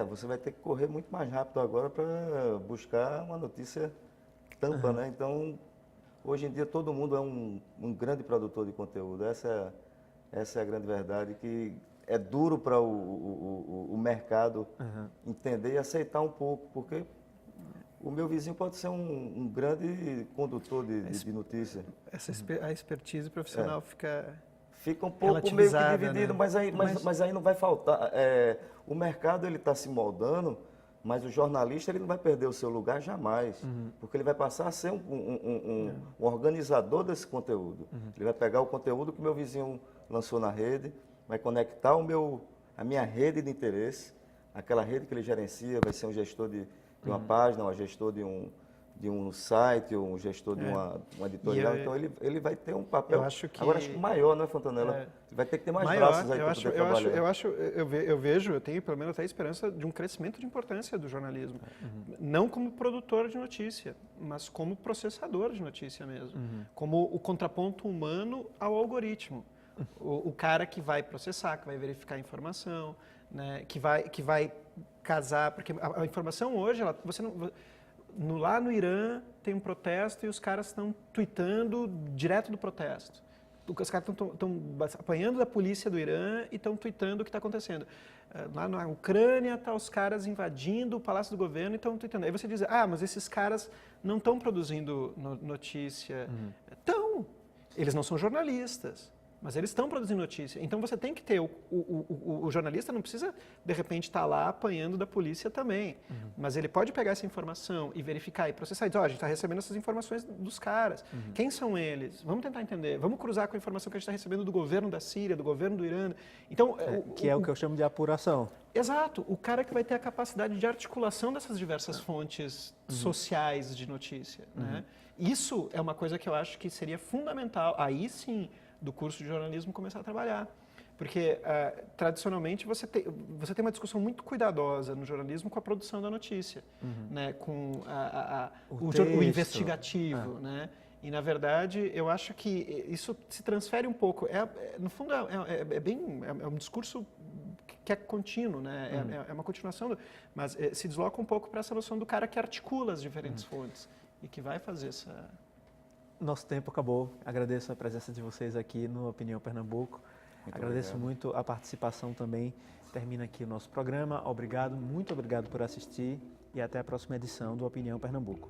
Você vai ter que correr muito mais rápido agora para buscar uma notícia tampa, né? Então, hoje em dia todo mundo é um grande produtor de conteúdo. Essa é a grande verdade, que é duro para o mercado entender e aceitar um pouco, porque o meu vizinho pode ser um grande condutor de notícia. A expertise profissional fica um pouco meio que dividido, né? mas aí não vai faltar. O mercado está se moldando Mas o jornalista ele não vai perder o seu lugar jamais, porque ele vai passar a ser um organizador desse conteúdo. Ele vai pegar o conteúdo que o meu vizinho lançou na rede, vai conectar a minha rede de interesse, aquela rede que ele gerencia, vai ser um gestor de uma página, um gestor de um site, um gestor de uma editorial. Então ele vai ter um papel, eu acho que, agora acho que maior, né, Fontanella? Vai ter que ter mais braços aí para poder trabalhar. Eu vejo, eu tenho pelo menos até a esperança de um crescimento de importância do jornalismo. Não como produtor de notícia, mas como processador de notícia mesmo. Como o contraponto humano ao algoritmo. O cara que vai processar, que vai verificar a informação, né, que vai casar, porque a informação hoje, lá no Irã tem um protesto e os caras estão tweetando direto do protesto. Os caras estão apanhando da polícia do Irã e estão tweetando o que está acontecendo. Lá na Ucrânia, os caras invadindo o Palácio do Governo e estão tweetando. Aí você diz, mas esses caras não estão produzindo notícia. Então, eles não são jornalistas. Mas eles estão produzindo notícia. Então você tem que ter, o jornalista não precisa, de repente, estar lá apanhando da polícia também. Mas ele pode pegar essa informação e verificar e processar. E dizer, a gente está recebendo essas informações dos caras. Quem são eles? Vamos tentar entender. Vamos cruzar com a informação que a gente está recebendo do governo da Síria, do governo do Irã. Então, que é o que eu chamo de apuração. Exato. O cara que vai ter a capacidade de articulação dessas diversas fontes sociais de notícia. Né? Isso é uma coisa que eu acho que seria fundamental. Aí sim, do curso de jornalismo começar a trabalhar. Porque, tradicionalmente, você tem uma discussão muito cuidadosa no jornalismo com a produção da notícia, né? Com o investigativo. Né? E, na verdade, eu acho que isso se transfere um pouco. No fundo, é um discurso que é contínuo, né? É uma continuação, mas se desloca um pouco para essa noção do cara que articula as diferentes fontes e que vai fazer essa... Nosso tempo acabou. Agradeço a presença de vocês aqui no Opinião Pernambuco. Agradeço muito a participação também. Termina aqui o nosso programa. Muito obrigado por assistir e até a próxima edição do Opinião Pernambuco.